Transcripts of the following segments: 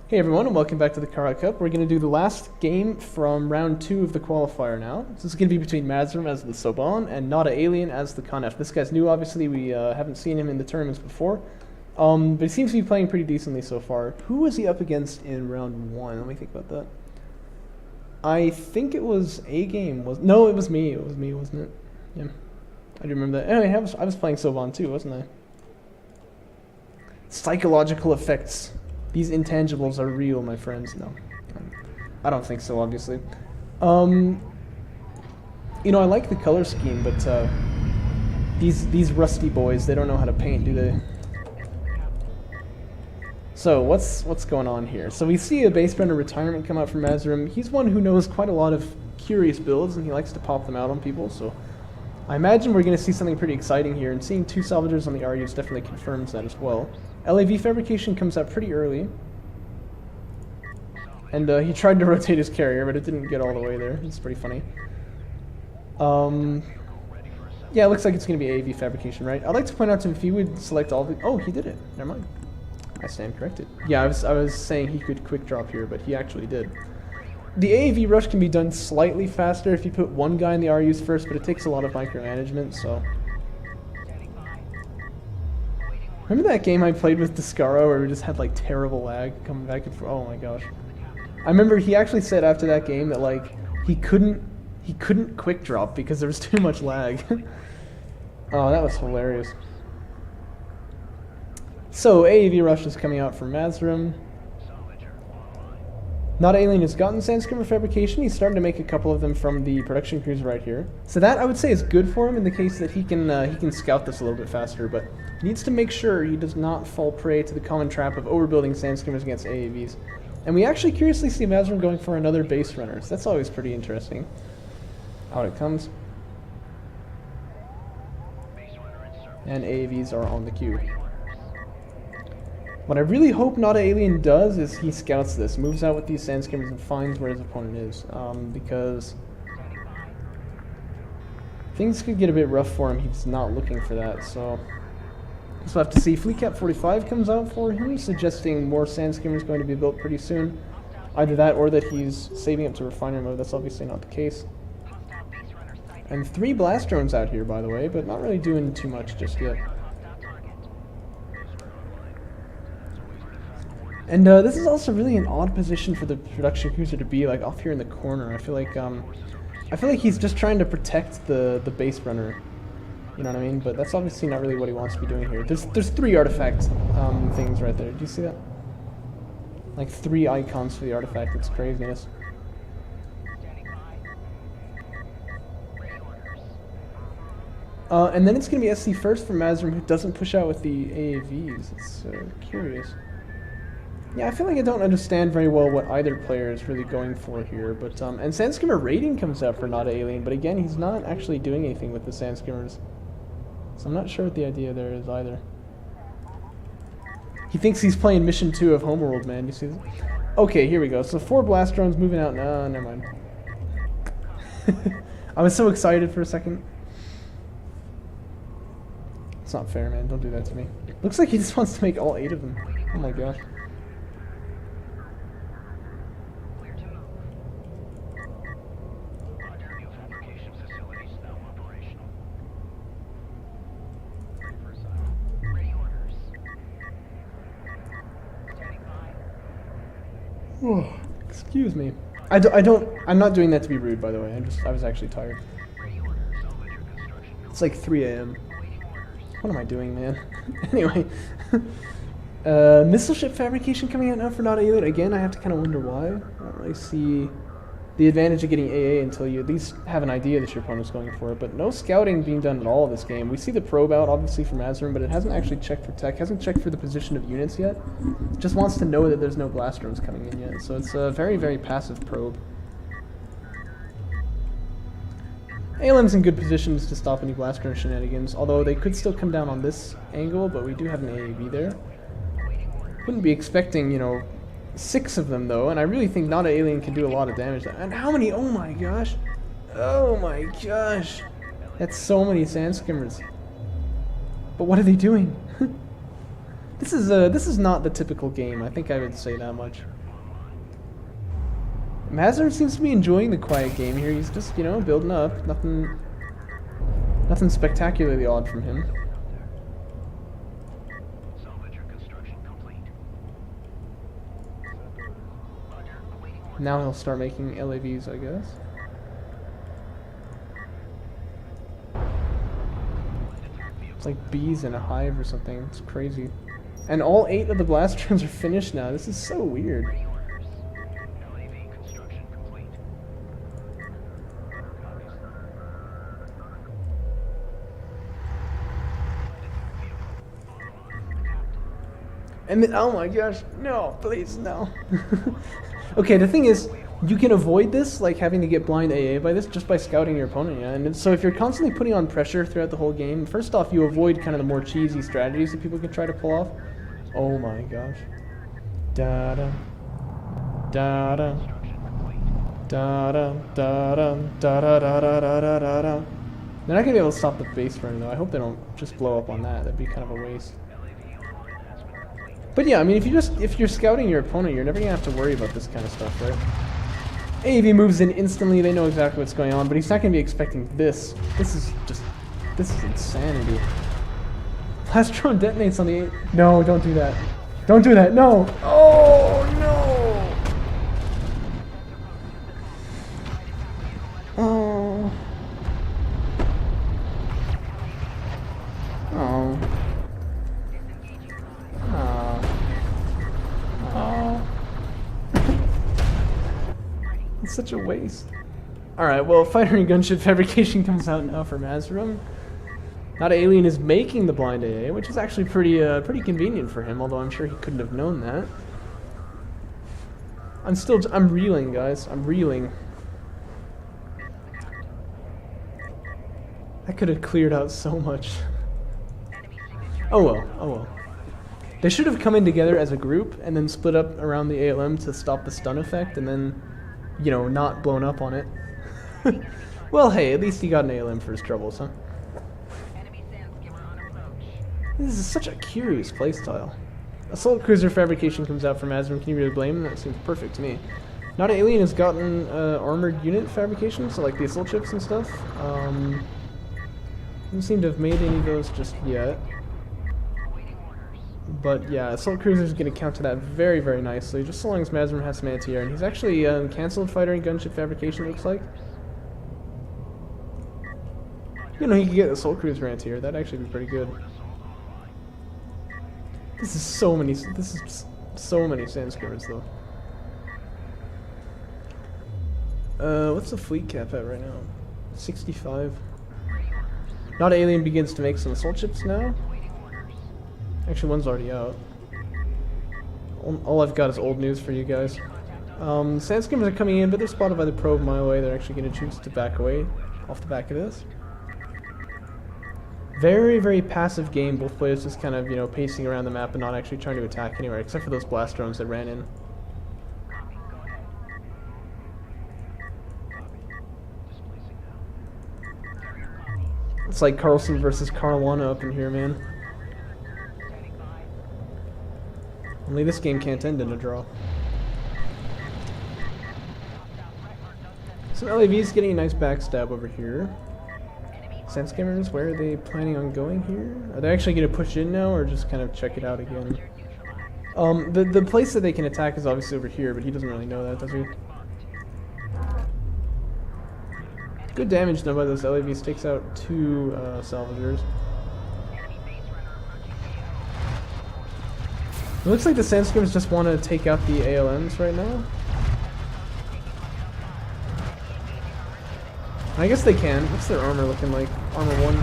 Hey everyone, and welcome back to the Kharak Cup. We're going to do the last game from round 2 of the qualifier now. This is going to be between Mazrym as the Soban and NotaAlien as the Kanef. This guy's new, obviously. We haven't seen him in the tournaments before. But he seems to be playing pretty decently so far. Who was he up against in round 1? Let me think about that. I think it was a game. No, it was me. It was me, wasn't it? Yeah. I do remember that. Anyway, I was playing Soban too, wasn't I? Psychological effects. These intangibles are real, my friends. No, I don't think so, obviously. You know, I like the color scheme, but these rusty boys, they don't know how to paint, do they? So what's going on here? So we see a base runner retirement come out from Mazrym. He's one who knows quite a lot of curious builds, and he likes to pop them out on people. So I imagine we're going to see something pretty exciting here, and seeing 2 salvagers on the RUs definitely confirms that as well. LAV fabrication comes out pretty early, and he tried to rotate his carrier, but it didn't get all the way there. It's pretty funny. Yeah, it looks like it's going to be AAV fabrication, right? I'd like to point out to him if he would select all the... Oh, he did it. Never mind. I stand corrected. Yeah, I was saying he could quick drop here, but he actually did. The AAV rush can be done slightly faster if you put one guy in the RUs first, but it takes a lot of micromanagement, so... Remember that game I played with Descaro where we just had like terrible lag coming back and forth? Oh my gosh. I remember he actually said after that game that like he couldn't quick drop because there was too much lag. Oh, that was hilarious. So AAV rush is coming out from Mazrym. NotaAlien has gotten Sandscreamer fabrication. He's starting to make a couple of them from the production cruiser right here. So that I would say is good for him in the case that he can scout this a little bit faster, but he needs to make sure he does not fall prey to the common trap of overbuilding Sandscreamers against AAVs. And we actually curiously see Mazrym going for another base runner, so that's always pretty interesting. Out it comes. And AAVs are on the queue. What I really hope NotaAlien does is he scouts this, moves out with these Sandscreamers and finds where his opponent is, because things could get a bit rough for him. He's not looking for that, so we'll have to see. Fleet Cap 45 comes out for him, suggesting more Sandscreamers going to be built pretty soon. Either that or that he's saving up to refiner mode. That's obviously not the case. And 3 blast drones out here, by the way, but not really doing too much just yet. And this is also really an odd position for the production cruiser to be, like off here in the corner. I feel like he's just trying to protect the base runner. You know what I mean? But that's obviously not really what he wants to be doing here. There's 3 artifact things right there. Do you see that? Like 3 icons for the artifact. It's craziness. And then it's going to be SC first for Mazrym, who doesn't push out with the AAVs. It's curious. Yeah, I feel like I don't understand very well what either player is really going for here, but and Sandscreamer rating comes out for NotaAlien, but again, he's not actually doing anything with the Sandscreamers, so I'm not sure what the idea there is either. He thinks he's playing Mission 2 of Homeworld, man. You see this? Okay, here we go. So 4 blast drones moving out. No, never mind. I was so excited for a second. It's not fair, man. Don't do that to me. Looks like he just wants to make all 8 of them. Oh my gosh. Excuse me. I'm not doing that to be rude, by the way. I was actually tired. It's like 3 AM. What am I doing, man? Anyway. Missile ship fabrication coming out now for NotaAlien. Again, I have to kind of wonder why. I don't really see the advantage of getting AA until you at least have an idea that your opponent's going for it. But no scouting being done at all this game. We see the probe out, obviously, from Mazrym, but it hasn't actually checked for tech, hasn't checked for the position of units yet. It just wants to know that there's no blast drones coming in yet. So it's a very, very passive probe. Alien's in good positions to stop any blast drone shenanigans, although they could still come down on this angle, but we do have an AAV there. Wouldn't be expecting, you know, 6 of them though, and I really think NotaAlien can do a lot of damage. And how many? Oh my gosh! Oh my gosh! That's so many Sandscreamers. But what are they doing? This is not the typical game. I think I would say that much. Mazrym seems to be enjoying the quiet game here. He's just, you know, building up. Nothing spectacularly odd from him. Now he'll start making LAVs, I guess. It's like bees in a hive or something. It's crazy. And all 8 of the blast rounds are finished now. This is so weird. And then, oh my gosh, no, please, no. Okay, the thing is, you can avoid this, like having to get blind AA by this, just by scouting your opponent, yeah? And so if you're constantly putting on pressure throughout the whole game, first off, you avoid kind of the more cheesy strategies that people can try to pull off. Oh my gosh. Da-da. Da-da. Da-da. Da-da. Da-da-da-da-da-da-da. They're not gonna be able to stop the base run, though. I hope they don't just blow up on that. That'd be kind of a waste. But yeah, I mean, if you're scouting your opponent, you're never gonna have to worry about this kind of stuff, right? AV moves in instantly, they know exactly what's going on, but he's not gonna be expecting this. This is insanity. Blast drone detonates on the 8. No, don't do that. Don't do that, no! Oh, no! Oh. Oh. It's such a waste. Alright, well, fighter and gunship fabrication comes out now for Mazrym. NotaAlien is making the blind AA, which is actually pretty convenient for him, although I'm sure he couldn't have known that. I'm reeling, guys. I'm reeling. I could have cleared out so much. Oh well, oh well. They should have come in together as a group and then split up around the ALM to stop the stun effect and then, you know, not blown up on it. Well, hey, at least he got an ALM for his troubles, huh? This is such a curious playstyle. Assault cruiser fabrication comes out from Mazrym. Can you really blame him? That seems perfect to me. NotaAlien has gotten armored unit fabrication, so like the assault ships and stuff. Doesn't seem to have made any of those just yet. But yeah, assault cruiser is going to counter that very, very nicely, just so long as Mazrym has some anti-air. And he's actually cancelled fighter and gunship fabrication, it looks like. You know, he could get assault cruiser anti-air. That'd actually be pretty good. This is so many sandskimmers though. What's the fleet cap at right now? 65. NotaAlien begins to make some assault ships now. Actually, one's already out. All I've got is old news for you guys. Sandskimmers are coming in, but they're spotted by the probe my way. They're actually going to choose to back away off the back of this. Very, very passive game. Both players just kind of, you know, pacing around the map and not actually trying to attack anywhere, except for those blast drones that ran in. It's like Carlson versus Caruana up in here, man. Only this game can't end in a draw. Some LAVs getting a nice backstab over here. Sandskimmers, where are they planning on going here? Are they actually going to push in now, or just kind of check it out again? The place that they can attack is obviously over here, but he doesn't really know that, does he? Good damage done by those LAVs. Takes out 2 salvagers. It looks like the Sandskimmers just want to take out the ALMs right now. I guess they can. What's their armor looking like? Armor 1.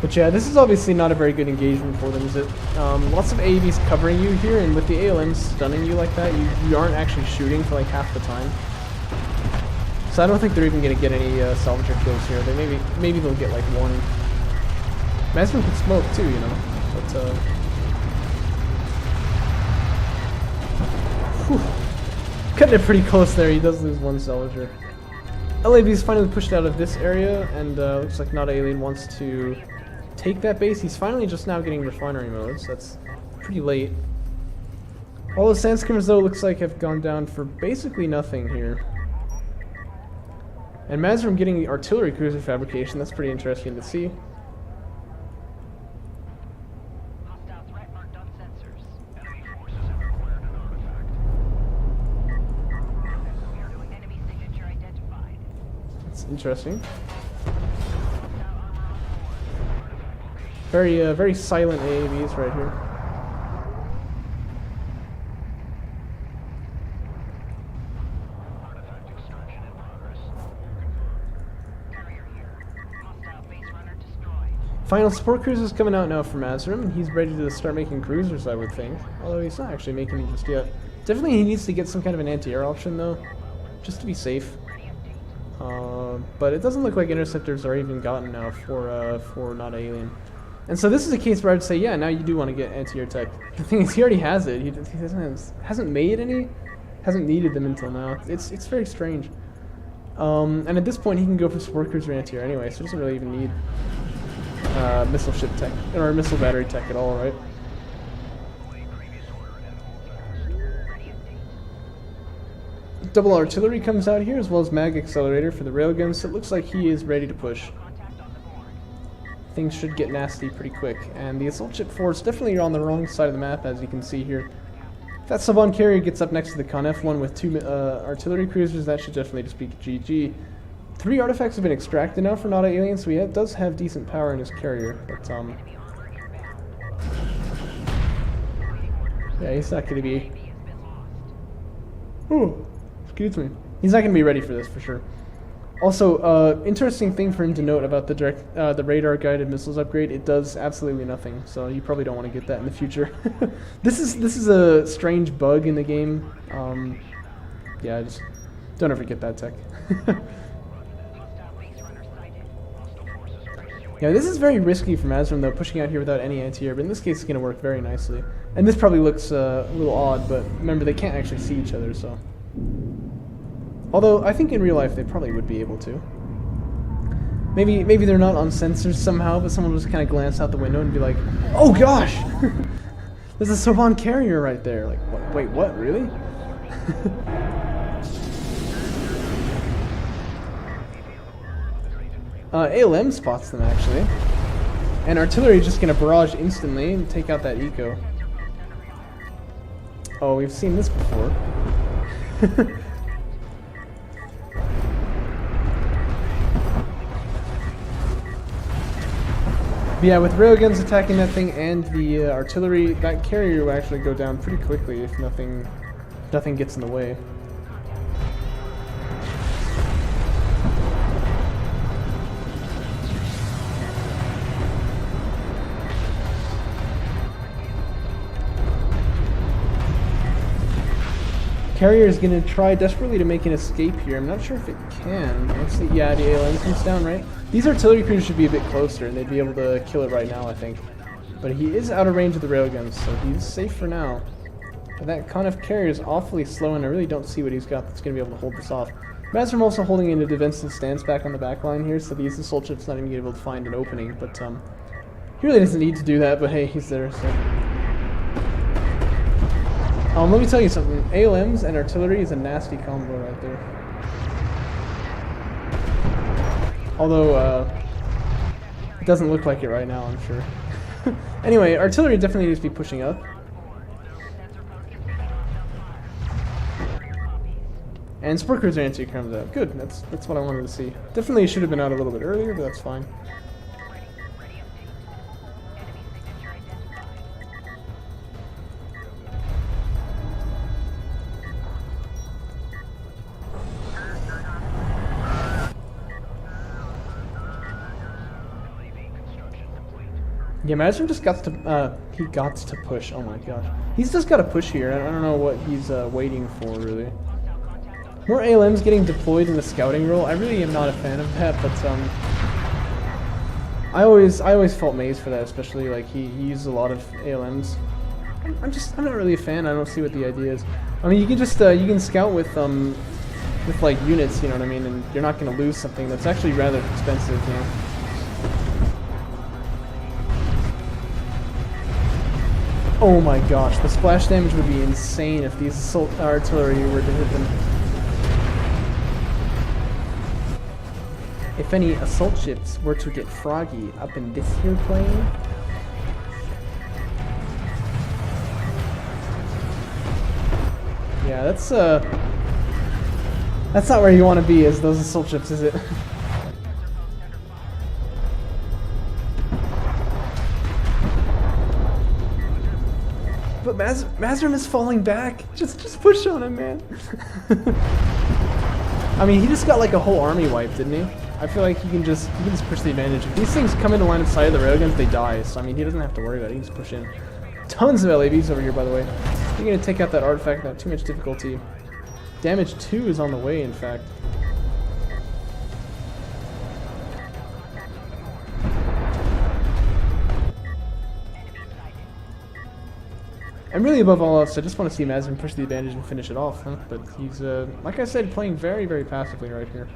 But yeah, this is obviously not a very good engagement for them, is it? Lots of AVs covering you here, and with the ALMs stunning you like that, you aren't actually shooting for like half the time. So I don't think they're even going to get any salvager kills here. They maybe they'll get like 1. Mazrym could smoke too, you know. But cutting it pretty close there. He does lose 1 salvager. LAV's finally pushed out of this area, and looks like NotaAlien wants to take that base. He's finally just now getting refinery modes. That's pretty late. All the Sandscreamers, though, looks like have gone down for basically nothing here. And Mazrym getting the artillery cruiser fabrication. That's pretty interesting to see. Interesting. Very silent AAVs right here. Final support cruisers coming out now for Mazrym. He's ready to start making cruisers, I would think. Although he's not actually making them just yet. Definitely he needs to get some kind of an anti-air option though, just to be safe. But it doesn't look like interceptors are even gotten now for NotaAlien. And so this is a case where I'd say, yeah, now you do want to get anti-air tech. The thing is, he already has it. He hasn't made any, hasn't needed them until now. It's very strange. And at this point, he can go for support cruiser anti-air anyway, so he doesn't really even need missile ship tech or missile battery tech at all, right? Double artillery comes out here, as well as mag accelerator for the railguns, so it looks like he is ready to push. Things should get nasty pretty quick, and the assault ship force definitely on the wrong side of the map, as you can see here. If that sub-on carrier gets up next to the Con F1 with 2 artillery cruisers, that should definitely just be GG. 3 artifacts have been extracted now for NotaAlien, so he does have decent power in his carrier, but yeah, he's not going to be... Ooh. Excuse me. He's not going to be ready for this for sure. Also, interesting thing for him to note about the radar guided missiles upgrade, it does absolutely nothing. So you probably don't want to get that in the future. This is a strange bug in the game. Yeah, just don't ever get that tech. Yeah, this is very risky for Mazrym though, pushing out here without any anti-air, but in this case it's going to work very nicely. And this probably looks a little odd, but remember they can't actually see each other, so... Although, I think in real life they probably would be able to. Maybe they're not on sensors somehow, but someone will just kind of glance out the window and be like, oh gosh! There's a Soban carrier right there. Like, what? Wait, what? Really? ALM spots them, actually. And artillery is just going to barrage instantly and take out that eco. Oh, we've seen this before. Yeah, with railguns attacking that thing and the artillery, that carrier will actually go down pretty quickly if nothing gets in the way. Carrier is going to try desperately to make an escape here. I'm not sure if it can. Let's see. Yeah, the ALM comes down, right? These artillery cruisers should be a bit closer, and they'd be able to kill it right now, I think. But he is out of range of the railguns, so he's safe for now. But that Con F carrier is awfully slow, and I really don't see what he's got that's going to be able to hold this off. Mazrym also holding in a defensive stance back on the back line here, so these assault ships not even going to be able to find an opening. But he really doesn't need to do that, but hey, he's there, so... let me tell you something. ALMs and artillery is a nasty combo right there. Although, it doesn't look like it right now, I'm sure. Anyway, artillery definitely needs to be pushing up. And support cruiser anti comes out. Good, that's what I wanted to see. Definitely should have been out a little bit earlier, but that's fine. Yeah, Mazrym just got to, he got to push, oh my gosh. He's just got to push here, I don't know what he's waiting for, really. More ALMs getting deployed in the scouting role, I really am not a fan of that, but, I always fault Maze for that, especially, like, he uses a lot of ALMs. I'm not really a fan, I don't see what the idea is. I mean, you can just, you can scout with, with like units, you know what I mean, and you're not going to lose something that's actually rather expensive, you know. Oh my gosh, the splash damage would be insane if these assault artillery were to hit them. If any assault ships were to get froggy up in this here plane. Yeah, that's not where you want to be as those assault ships, is it? But Mazrym is falling back. Just push on him, man. I mean, he just got like a whole army wiped, didn't he? I feel like he can just push the advantage. If these things come into line of sight of the railguns, they die. So I mean, he doesn't have to worry about it. He can just push in. Tons of LAVs over here, by the way. You're gonna take out that artifact without too much difficulty. Damage 2 is on the way, in fact. And really, above all else, I just want to see Mazrym push the advantage and finish it off, huh? But he's, like I said, playing very, very passively right here.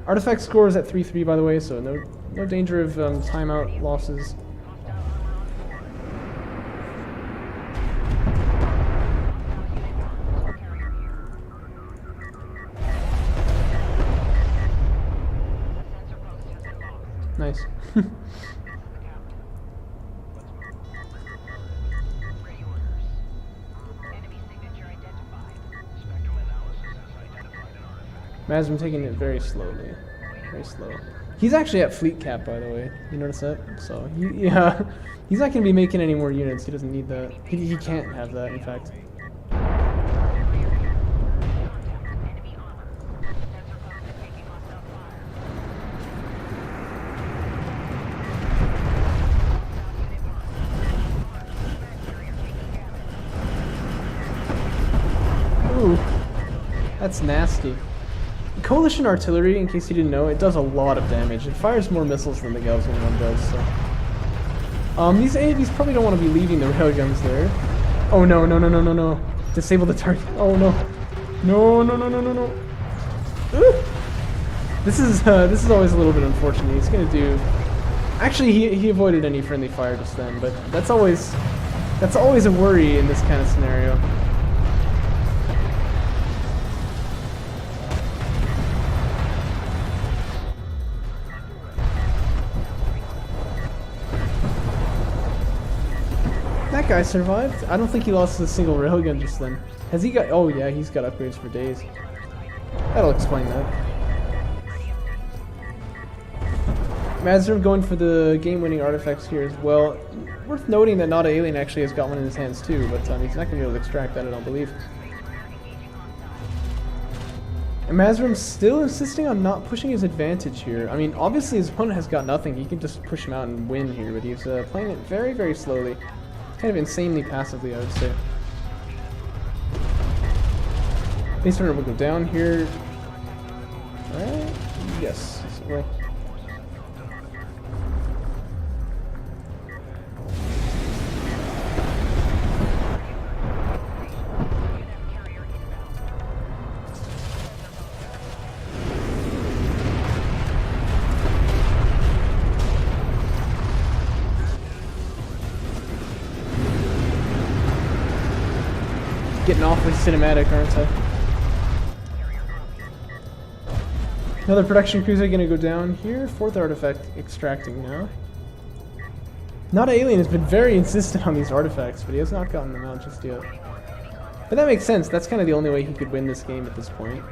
Artifact score is at 3-3, by the way, so no danger of timeout losses. Nice. Mazrym taking it very slowly. Very slow. He's actually at fleet cap, by the way. You notice that? So, yeah. He's not going to be making any more units. He doesn't need that. He can't have that, in fact. Ooh. That's nasty. Coalition artillery, in case you didn't know, it does a lot of damage. It fires more missiles than the Gaussian one does, so... these AAVs probably don't want to be leaving the railguns there. Oh no, no, no, no, no, no. Disable the target. Oh no. No, no, no, no, no, no. Ooh. This is always a little bit unfortunate. He's gonna do... Actually, he avoided any friendly fire just then, but that's always a worry in this kind of scenario. That guy survived. I don't think he lost a single railgun just then. Has he got... Oh yeah, he's got upgrades for days. That'll explain that. Mazrym going for the game-winning artifacts here as well. Worth noting that NotaAlien actually has got one in his hands too, but he's not going to be able to extract that, I don't believe. And Mazrym's still insisting on not pushing his advantage here. I mean, obviously his opponent has got nothing. He can just push him out and win here, but he's playing it very, very slowly. Kind of insanely passively, I would say. Base runner will go down here. Right? Yes. Well. Getting awfully cinematic, aren't I? Another production cruiser gonna go down here. Fourth artifact extracting now. NotaAlien has been very insistent on these artifacts, but he has not gotten them out just yet. But that makes sense. That's kind of the only way he could win this game at this point.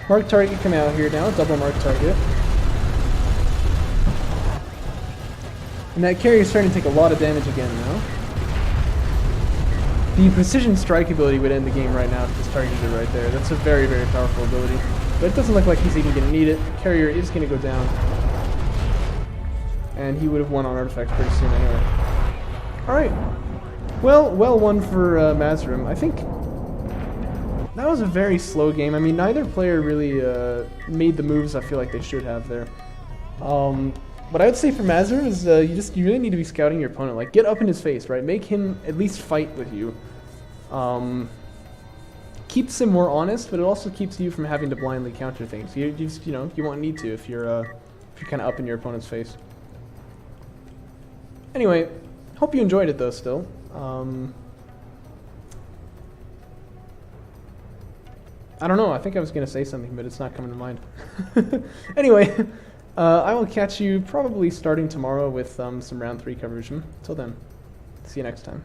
Mark target coming out here now, double mark target. And that carrier is starting to take a lot of damage again now. The precision strike ability would end the game right now if this targeted it right there. That's a very, very powerful ability. But it doesn't look like he's even going to need it. Carrier is going to go down. And he would have won on artifact pretty soon anyway. Alright. Well won for Mazrym. I think... That was a very slow game. I mean, neither player really made the moves I feel like they should have there. What I would say for Mazrym is you really need to be scouting your opponent. Like, get up in his face, right? Make him at least fight with you. Keeps him more honest, but it also keeps you from having to blindly counter things. You know, you won't need to if you're kind of up in your opponent's face. Anyway, hope you enjoyed it though. Still. I don't know, I think I was going to say something, but it's not coming to mind. Anyway, I will catch you probably starting tomorrow with some round 3 coverage. Until then, see you next time.